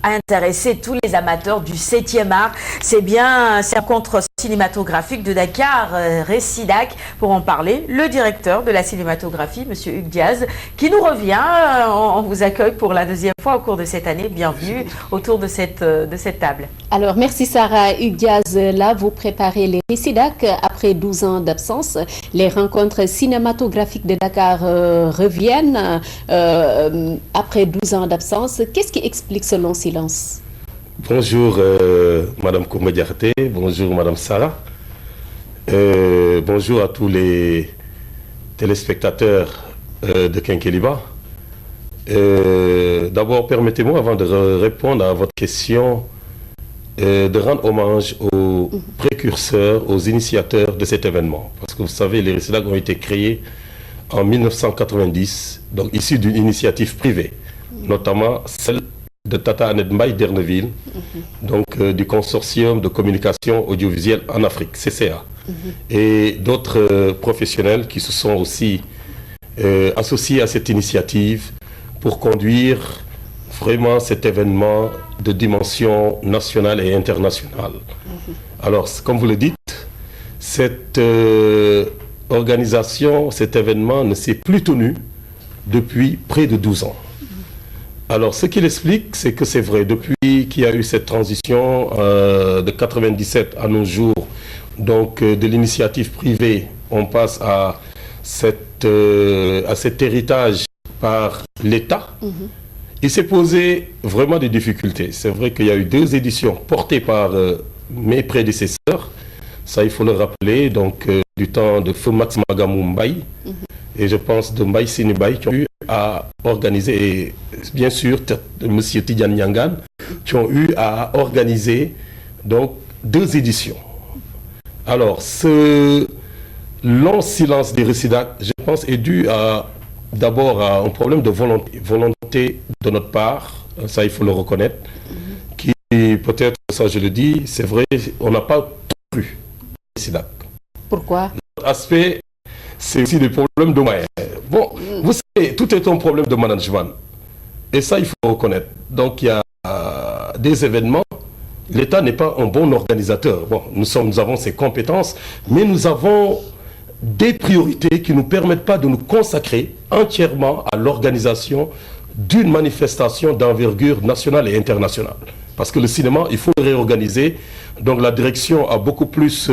intéresser tous les amateurs du 7e art. C'est bien cette rencontre cinématographique de Dakar, Récidac, pour en parler. Le directeur de la cinématographie, M. Hugues Diaz, qui nous revient. On vous accueille pour la deuxième fois au cours de cette année. Bienvenue autour de cette table. Alors, merci Sarah. Hugues Diaz, là, vous préparez les Récidac après 12 ans d'absence. Les rencontres cinématographiques de Dakar reviennent après 12 ans d'absence. Qu'est-ce qui explique ce long silence? Bonjour Madame Koumediarte, bonjour Madame Sarah, bonjour à tous les téléspectateurs de Kenkeliba. D'abord, permettez-moi, avant de répondre à votre question, de rendre hommage aux précurseurs, aux initiateurs de cet événement. Parce que vous savez, les Récidac ont été créés en 1990, donc issus d'une initiative privée, notamment celle de Tata Annette Mbaye d'Erneville, donc du consortium de communication audiovisuelle en Afrique, CCA, et d'autres professionnels qui se sont aussi associés à cette initiative pour conduire vraiment cet événement de dimension nationale et internationale. Alors, comme vous le dites, cette organisation, cet événement ne s'est plus tenu depuis près de 12 ans. Alors, ce qu'il explique, c'est que c'est vrai, depuis qu'il y a eu cette transition de 97 à nos jours, donc de l'initiative privée, on passe à cet héritage par l'État. Il s'est posé vraiment des difficultés. C'est vrai qu'il y a eu 2 éditions portées par mes prédécesseurs, ça il faut le rappeler, donc du temps de Feu Max Magamou Mbaye, et je pense de Mbaye Sini Mbaye, qui ont eu à organiser, et bien sûr M. Tidiane Nyangan, qui ont eu à organiser donc 2 éditions. Alors, ce long silence des Récidac, je pense, est dû d'abord à un problème de volonté de notre part, ça il faut le reconnaître, qui peut-être, ça je le dis, c'est vrai, on n'a pas tout cru Récidac. Pourquoi? L'autre aspect, c'est aussi des problèmes de moyens. Bon, vous savez, tout est un problème de management. Et ça, il faut reconnaître. Donc, il y a des événements. L'État n'est pas un bon organisateur. Bon, nous avons ses compétences, mais nous avons des priorités qui ne nous permettent pas de nous consacrer entièrement à l'organisation d'une manifestation d'envergure nationale et internationale. Parce que le cinéma, il faut le réorganiser. Donc la direction a beaucoup plus